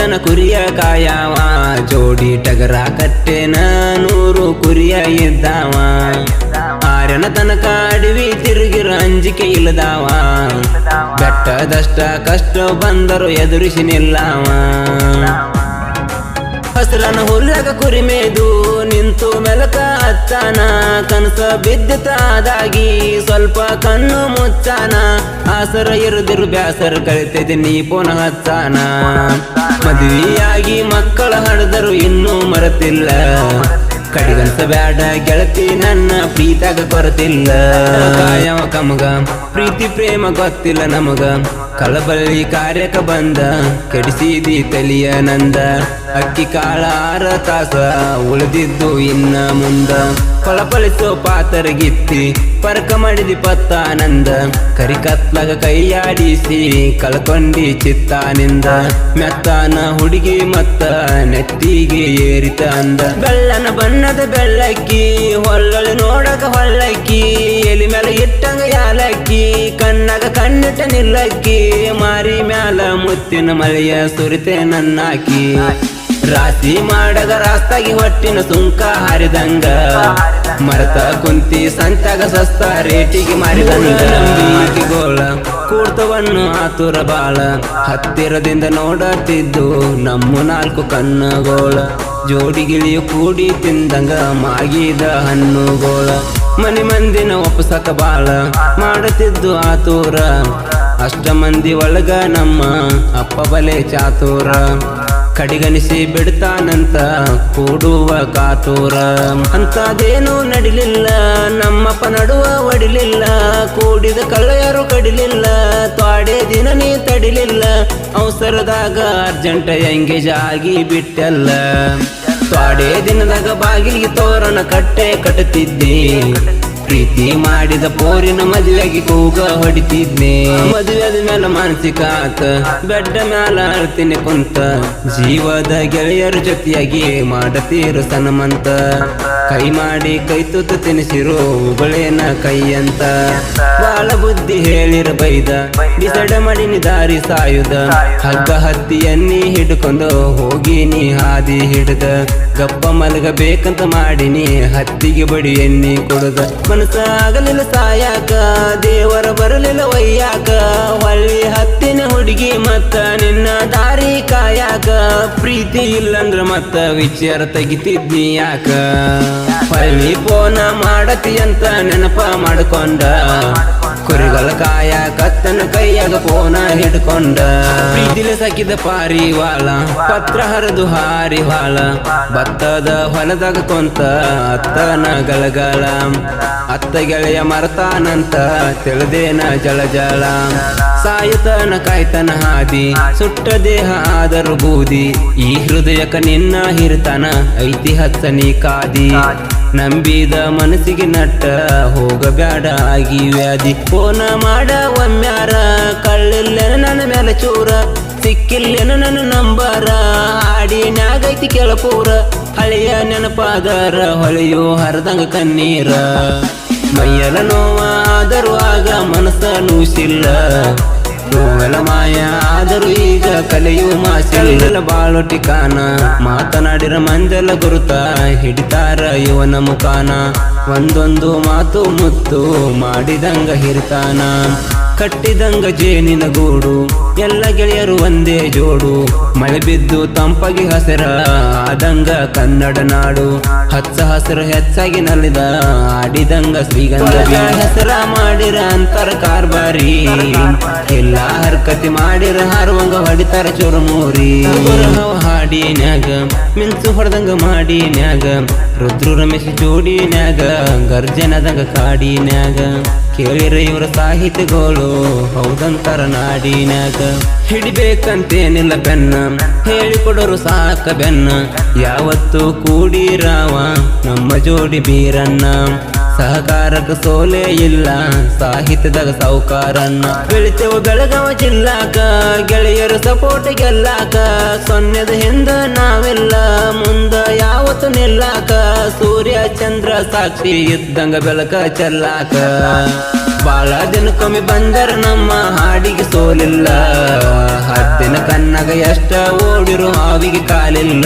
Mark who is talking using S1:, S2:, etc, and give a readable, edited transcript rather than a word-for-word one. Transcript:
S1: ತನ ಕುರಿಯ ಕಾಯವ ಜೋಡಿ ಟಗರ ಕಟ್ಟೆನ 100 ಕುರಿಯ ಇದ್ದಾವ ಆರ್ಯನ ತನಕ ಅಡವಿ ತಿರುಗಿರ ಅಂಜಿಕೆ ಇಲ್ಲದಾವ ಬೆಟ್ಟದಷ್ಟ ಕಷ್ಟ ಬಂದರು ಎದುರಿಸಿ ನಿಲ್ಲವ ಹಸರನ ಹುಲ್ಲಗ ಕುರಿ ಮೇದು ನಿಂತು ಮೆಲಕ ಹತ್ತಾನ ಕನಸ ಬಿದ್ದಿತಾದಾಗಿ ಸ್ವಲ್ಪ ಕಣ್ಣು ಮುಚ್ಚಾನ ಆಸರ ಇರುದಿರು ಬ್ಯಾಸರ ಕಳಿತಿದೆ ನೀ ಪುನಃ ಹಚ್ಚಾನ ಮದುವೆಯಾಗಿ ಮಕ್ಕಳ ಹಡದರು ಇನ್ನೂ ಮರೆತಿಲ್ಲ ಕಡಿಗಂತ ಬ್ಯಾಡ ಗೆಳತಿ ನನ್ನ ಪ್ರೀತಾಗ ಕೊರತಿಲ್ಲ ಕಾಯವ ಕಮಗ ಪ್ರೀತಿ ಪ್ರೇಮ ಗೊತ್ತಿಲ್ಲ ನಮಗ ಕಳಬಳ್ಳಿ ಕಾರ್ಯಕ ಬಂದ ಕೆಡಿಸಿದಿ ತಲಿಯ ನಂದ ಅಕ್ಕಿ ಕಾಳ 6 ತಾಸ ಉಳಿದಿದ್ದು ಇನ್ನ ಮುಂದ ಫಳಫಳಿಸೋ ಪಾತರಗಿತ್ತಿ ಪರಕ ಮಾಡಿದಿ ಪತ್ತಾನಂದ ಕರಿಕತ್ಲಾಗ ಕೈಯಾಡಿಸಿ ಕಳ್ಕೊಂಡಿ ಚಿತ್ತಾನಿಂದ ಮೆತ್ತಾನ ಹುಡುಗಿ ಮತ್ತ ನೆತ್ತಿಗೆ ಏರಿತ ಅಂದ ಬೆಳ್ಳನ ಬಣ್ಣದ ಬೆಳ್ಳಕ್ಕಿ ಹೊಳ್ಳಳು ನೋಡಕ ಹೊಳ್ಳಕ್ಕಿ ಎಲಿ ಮೇಲೆ ಇಟ್ಟಂಗ ಯಾಲಕ್ಕಿ ಕಣ್ಣಾಗ ಕಣ್ಣಿಟ್ಟ ನಿಲ್ಲಕ್ಕಿ ಮಾರಿ ಮ್ಯಾಲ ಮುತ್ತಿನ ಮಳೆಯ ಸುರಿತೆ ನನ್ನಾಕಿ ರಾಶಿ ಮಾಡಗ ರಾಸ್ತಾಗಿ ಹೊಟ್ಟಿನ ಸುಂಕ ಹಾರಿದಂಗ ಮರತ ಕುಂತಿ ಸಂತಾಗ ಸಸ್ತ ರೇಟಿಗೆ ಮಾರಿದಂಗ ನಂಬಿಕೆಗೋಳ ಕೂರ್ತವನ್ನು ಆತುರ ಬಾಳ ಹತ್ತಿರದಿಂದ ನೋಡತ್ತಿದ್ದು ನಮ್ಮ 4 ಕಣ್ಣುಗೋಳ ಜೋಡಿಗಿಳಿಯು ಕೂಡಿ ತಿಂದಂಗ ಮಾಗಿದ ಹಣ್ಣುಗೋಳ ಮನೆ ಮಂದಿನ ಒಪ್ಪಸಕ ಬಾಳ ಮಾಡುತ್ತಿದ್ದು ಆತುರ ಅಷ್ಟ ಮಂದಿ ಒಳಗ ನಮ್ಮ ಅಪ್ಪ ಬಲೆ ಚಾತುರ ಕಡಿಗಣಿಸಿ ಬಿಡ್ತಾನಂತ ಕೂಡುವ ಕಾತುರ ಅಂತದೇನು ನಡಿಲಿಲ್ಲ ನಮ್ಮಪ್ಪ ನಡುವ ಒಡಿಲಿಲ್ಲ ಕೂಡಿದ ಕಳ್ಳೆಯರು ಕಡಿಲಿಲ್ಲ ತ್ವಾಡೆ ದಿನ ನೀ ತಡಿಲಿಲ್ಲ ಅವಸರದಾಗ ಅರ್ಜೆಂಟ್ ಎಂಗೇಜ್ ಆಗಿ ಬಿಟ್ಟಲ್ಲ ತ್ವಾಡೆ ದಿನದಾಗ ಬಾಗಿಲಿಗೆ ತೋರಣ ಕಟ್ಟೆ ಕಟ್ಟುತ್ತಿದ್ದೆ ಪ್ರೀತಿ ಮಾಡಿದ ಪೋರಿನ ಮದುವೆಗೆ ಕೂಗ ಹೊಡಿತಿದ್ನೆ ಮದುವೆದ ಮೇಲೆ ಮಾನಸಿಕ ಆತ ಬೆಡ್ಡ ಮ್ಯಾಲ ಅಳ್ತೀನಿ ಕುಂತ ಜೀವದ ಗೆಳೆಯರ ಜೊತೆಯಾಗಿ ಮಾಡತೀರು ಸನಮಂತ ಕೈ ಮಾಡಿ ಕೈ ತುತ್ತು ತಿನಿಸಿರು ಉಗಳೇನ ಕೈ ಅಂತ ಬಾಳ ಬುದ್ಧಿ ಹೇಳಿರ ಬೈದ ಬಿಸಡ ಮಾಡಿನಿ ದಾರಿ ಸಾಯುದ ಹಗ್ಗ ಹತ್ತಿ ಎಣ್ಣಿ ಹಿಡ್ಕೊಂಡು ಹೋಗಿ ನೀ ಹಾದಿ ಹಿಡ್ದ ಗಪ್ಪ ಮಲಗಬೇಕಂತ ಮಾಡಿನಿ ಹತ್ತಿಗೆ ಬಡಿ ಎಣ್ಣಿ ಕೊಡುದ ಮನಸ ಆಗಲಿಲ್ಲ ಸಾಯಾಕ ದೇವರ ಬರಲಿಲ್ಲ ಒಯ್ಯಾಕ ಹೊಳ್ಳಿ ಹತ್ತಿನ ಹುಡುಗಿ ಮತ್ತ ನಿನ್ನ ದಾರಿ ಕಾಯಾಕ ಪ್ರೀತಿ ಇಲ್ಲಂದ್ರ ಮತ್ತ ವಿಚಾರ ತೆಗಿತಿದ್ನಿ ಯಾಕ ಹೊಳ್ಳಿ ಫೋನ ಮಾಡತಿ ಅಂತ ನೆನಪ ಮಾಡ್ಕೊಂಡ ಕುರಿಗಳ ಕಾಯ ಕತ್ತನ ಕೈಯಾಗ ಫೋನ ಹಿಡ್ಕೊಂಡ ಪ್ರೀತಿಲೆ ಸಾಕಿದ ಪಾರಿವಾಳ ಪತ್ರ ಹರಿದು ಹಾರಿವಾಳ ಭತ್ತದ ಹೊಲದಾಗ ಕೊಂತ ಅತ್ತನ ಗಳಗಳ ಅತ್ತ ಗೆಳೆಯ ಮರತಾನಂತ ತಿಳಿದೇನ ಜಳ ಸಾಯುತನ ಕಾಯ್ತನ ಹಾದಿ ಸುಟ್ಟ ದೇಹ ಆದರೂ ಬೂದಿ ಈ ಹೃದಯಕ ನಿನ್ನ ಹಿರ್ತಾನ ಐತಿ ಹಚ್ಚನಿ ಕಾದಿ ನಂಬಿದ ಮನಸ್ಸಿಗೆ ನಟ್ಟ ಹೋಗಬ್ಯಾಡ ಆಗಿ ವ್ಯಾಧಿ ಫೋನ ಮಾಡ ಒಮ್ಮ್ಯಾರ ಕಳ್ಳಿಲ್ಲೆನ ನನ್ನ ಮೇಲೆ ಚೂರ ಸಿಕ್ಕಿಲ್ಲೆನ ನನ್ನ ನಂಬರ ಹಾಡಿನ್ಯಾಗೈತಿ ಕೆಳಪೂರ ಹಳೆಯ ನೆನಪಾದರ ಹೊಳೆಯೋ ಹರದಂಗ ಕಣ್ಣೀರ ಮೈಯಲ ನೋವ ಆದರೂ ಆಗ ಮನಸ್ಸ ನೂಸಿಲ್ಲ ನೋವೆಲ ಮಾಯ ಆದರೂ ಈಗ ಕಲೆಯು ಮಾಸಿಲ್ಲ ಬಾಳು ಟಿಕಾನ ಮಾತನಾಡಿರ ಮಂಜಲ ಗುರುತ ಹಿಡಿತಾರ ಇವನ ಮುಖಾನ ಒಂದೊಂದು ಮಾತು ಮುತ್ತು ಮಾಡಿದಂಗ ಹಿರ್ತಾನ ಕಟ್ಟಿದಂಗ ಜೇನಿನ ಗೂಡು ಎಲ್ಲ ಗೆಳೆಯರು ಒಂದೇ ಜೋಡು ಮಳೆ ಬಿದ್ದು ತಂಪಾಗಿ ಹಸಿರ ಆದಂಗ ಕನ್ನಡ ನಾಡು ಹಚ್ಚ ಹಸಿರು ಹೆಚ್ಚಾಗಿ ನಲಿದ ಆಡಿದಂಗ ಶ್ರೀಗಂಧ ಹೆಸರ ಮಾಡಿರ ಅಂತರ ಕಾರ್ಬಾರಿ ಎಲ್ಲ ಹರ್ಕತಿ ಮಾಡಿರ ಹಾರುವಂಗ ಹೊಡಿತಾರ ಚುರುಮೂರಿ ಹಾಡಿನ್ಯಾಗ ಮಿಂಚು ಹೊಡೆದಂಗ ಮಾಡಿನ್ಯಾಗ ರುದ್ರು ರಮೇಶ್ ಜೋಡಿನ್ಯಾಗ ಗರ್ಜನದಂಗ ಕಾಡಿನ್ಯಾಗ ಕೇಳಿರ ಇವರ ಸಾಹಿತ್ಯಗಳು ಹೌದಂತರ ನಾಡಿನ್ಯಾಗ ಹಿಡಿಬೇಕಂತೇನಿಲ್ಲ ಬೆನ್ನ ಹೇಳಿಕೊಡೋರು ಸಾಕ ಬೆನ್ನ ಯಾವತ್ತು ಕೂಡಿರಾವ ನಮ್ಮ ಜೋಡಿ ಬೀರಣ್ಣ ಸಹಕಾರಕ ಸೋಲೆ ಇಲ್ಲ ಸಾಹಿತ್ಯದಾಗ ಸಾವುಕಾರನ್ನ ಬೆಳಿತೇವ ಬೆಳಗಾವ ಜಿಲ್ಲಾಕ ಗೆಳೆಯರು ಸಪೋರ್ಟ್ ಗೆಲ್ಲಾಕ ಸೊನ್ನೆದ ಹಿಂದ ನಾವೆಲ್ಲ ಮುಂದ ಯಾವತ್ತು ನಿಲ್ಲಾಕ ಸೂರ್ಯ ಚಂದ್ರ ಸಾಕ್ಷಿ ಇದ್ದಂಗ ಬೆಳಕ ಚೆಲ್ಲಾಕ ಬಾಳ ದಿನಕ್ಕೊಮ್ಮೆ ಬಂದರ ನಮ್ಮ ಹಾಡಿಗೆ ಸೋಲಿಲ್ಲ ಹತ್ತಿನ ಕಣ್ಣಾಗ ಎಷ್ಟ ಓಡಿರು ಹಾವಿಗೆ ಕಾಲಿಲ್ಲ